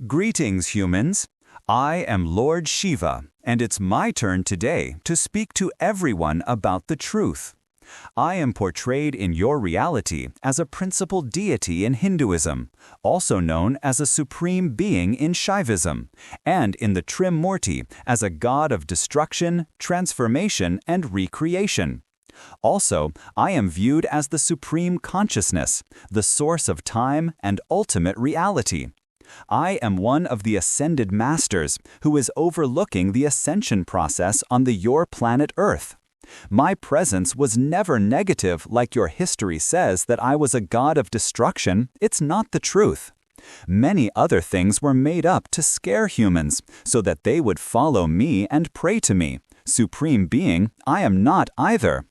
Greetings, humans. I am Lord Shiva, and it's my turn today to speak to everyone about the truth. I am portrayed in your reality as a principal deity in Hinduism, also known as a supreme being in Shaivism, and in the Trimurti as a god of destruction, transformation, and recreation. Also, I am viewed as the supreme consciousness, the source of time and ultimate reality. I am one of the ascended masters who is overlooking the ascension process on your planet Earth. My presence was never negative like your history says that I was a god of destruction. It's not the truth. Many other things were made up to scare humans so that they would follow me and pray to me. Supreme being, I am not either.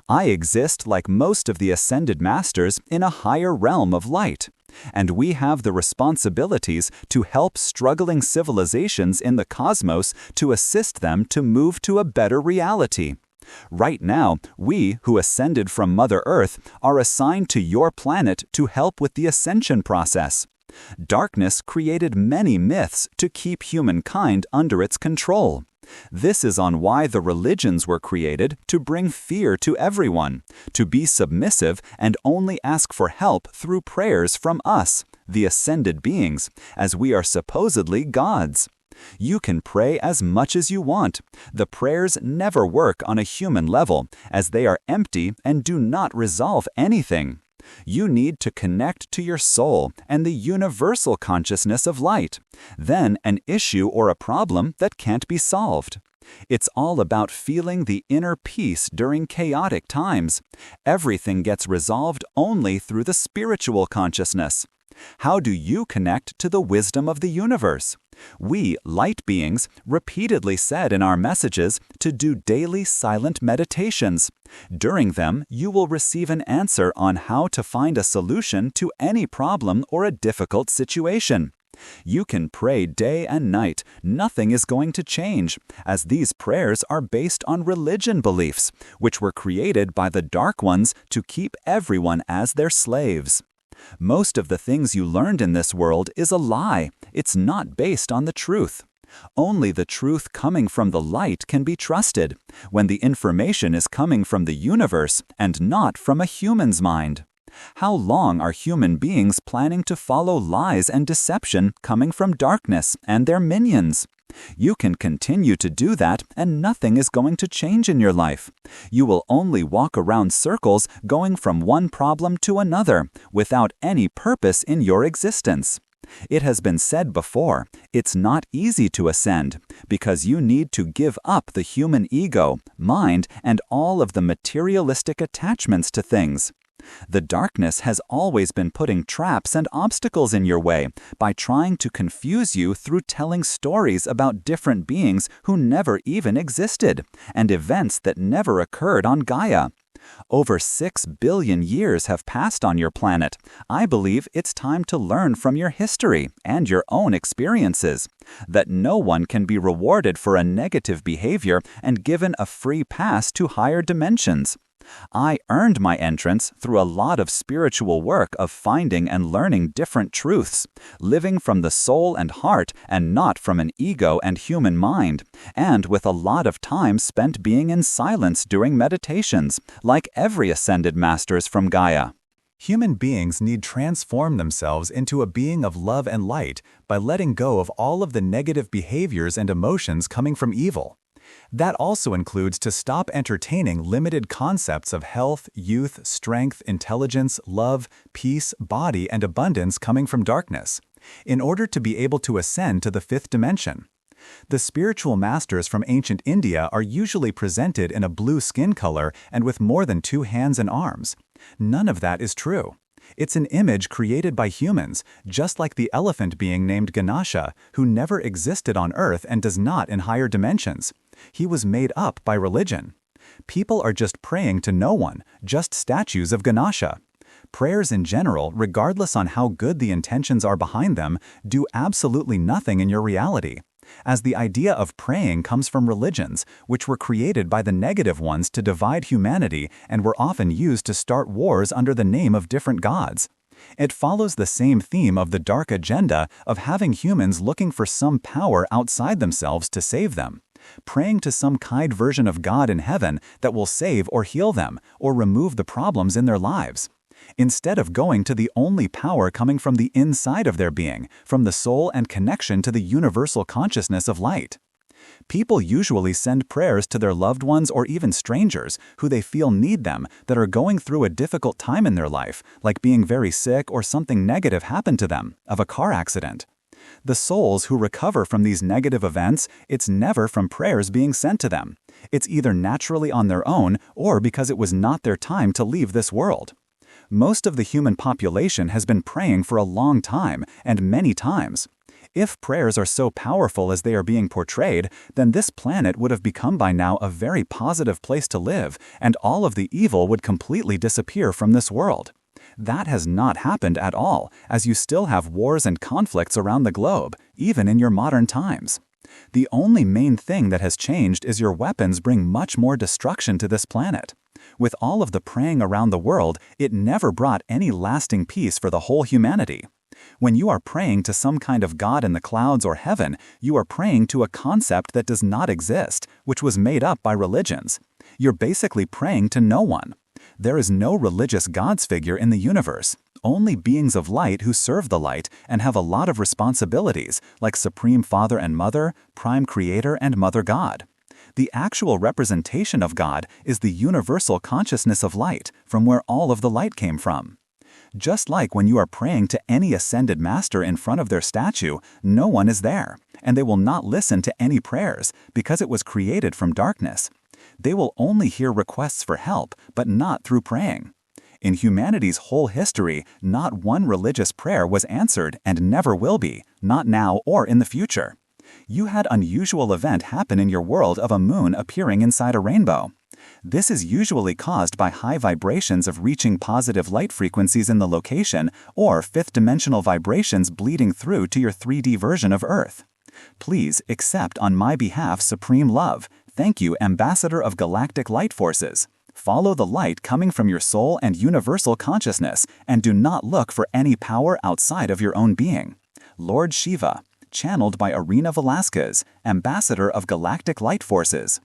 I exist like most of the ascended masters in a higher realm of light. And we have the responsibilities to help struggling civilizations in the cosmos to assist them to move to a better reality. Right now, we who ascended from Mother Earth are assigned to your planet to help with the ascension process. Darkness created many myths to keep humankind under its control. This is on why the religions were created to bring fear to everyone, to be submissive and only ask for help through prayers from us, the ascended beings, as we are supposedly gods. You can pray as much as you want. The prayers never work on a human level, as they are empty and do not resolve anything. You need to connect to your soul and the universal consciousness of light, then an issue or a problem that can't be solved. It's all about feeling the inner peace during chaotic times. Everything gets resolved only through the spiritual consciousness. How do you connect to the wisdom of the universe? We, light beings, repeatedly said in our messages to do daily silent meditations. During them, you will receive an answer on how to find a solution to any problem or a difficult situation. You can pray day and night. Nothing is going to change, as these prayers are based on religion beliefs, which were created by the Dark Ones to keep everyone as their slaves. Most of the things you learned in this world is a lie. It's not based on the truth. Only the truth coming from the light can be trusted, when the information is coming from the universe and not from a human's mind. How long are human beings planning to follow lies and deception coming from darkness and their minions? You can continue to do that and nothing is going to change in your life. You will only walk around circles going from one problem to another without any purpose in your existence. It has been said before, it's not easy to ascend because you need to give up the human ego, mind, and all of the materialistic attachments to things. The darkness has always been putting traps and obstacles in your way by trying to confuse you through telling stories about different beings who never even existed and events that never occurred on Gaia. Over 6 billion years have passed on your planet. I believe it's time to learn from your history and your own experiences, that no one can be rewarded for a negative behavior and given a free pass to higher dimensions. I earned my entrance through a lot of spiritual work of finding and learning different truths, living from the soul and heart and not from an ego and human mind, and with a lot of time spent being in silence during meditations, like every ascended masters from Gaia. Human beings need to transform themselves into a being of love and light by letting go of all of the negative behaviors and emotions coming from evil. That also includes to stop entertaining limited concepts of health, youth, strength, intelligence, love, peace, body, and abundance coming from darkness, in order to be able to ascend to the fifth dimension. The spiritual masters from ancient India are usually presented in a blue skin color and with more than 2 hands and arms. None of that is true. It's an image created by humans, just like the elephant being named Ganesha, who never existed on Earth and does not in higher dimensions. He was made up by religion. People are just praying to no one, just statues of Ganesha. Prayers in general, regardless on how good the intentions are behind them, do absolutely nothing in your reality, as the idea of praying comes from religions, which were created by the negative ones to divide humanity and were often used to start wars under the name of different gods. It follows the same theme of the dark agenda of having humans looking for some power outside themselves to save them, praying to some kind version of God in heaven that will save or heal them or remove the problems in their lives, instead of going to the only power coming from the inside of their being, from the soul and connection to the universal consciousness of light. People usually send prayers to their loved ones or even strangers who they feel need them that are going through a difficult time in their life, like being very sick or something negative happened to them, of a car accident. The souls who recover from these negative events, it's never from prayers being sent to them. It's either naturally on their own or because it was not their time to leave this world. Most of the human population has been praying for a long time and many times. If prayers are so powerful as they are being portrayed, then this planet would have become by now a very positive place to live, and all of the evil would completely disappear from this world. That has not happened at all, as you still have wars and conflicts around the globe, even in your modern times. The only main thing that has changed is your weapons bring much more destruction to this planet. With all of the praying around the world, it never brought any lasting peace for the whole humanity. When you are praying to some kind of God in the clouds or heaven, you are praying to a concept that does not exist, which was made up by religions. You're basically praying to no one. There is no religious God's figure in the universe, only beings of light who serve the light and have a lot of responsibilities, like Supreme Father and Mother, Prime Creator and Mother God. The actual representation of God is the universal consciousness of light, from where all of the light came from. Just like when you are praying to any ascended master in front of their statue, no one is there, and they will not listen to any prayers because it was created from darkness. They will only hear requests for help, but not through praying. In humanity's whole history, not one religious prayer was answered and never will be, not now or in the future. You had an unusual event happen in your world of a moon appearing inside a rainbow. This is usually caused by high vibrations of reaching positive light frequencies in the location or fifth-dimensional vibrations bleeding through to your 3D version of Earth. Please accept on my behalf supreme love. Thank you, Ambassador of Galactic Light Forces. Follow the light coming from your soul and universal consciousness, and do not look for any power outside of your own being. Lord Shiva, channeled by Erena Velazquez, Ambassador of Galactic Light Forces.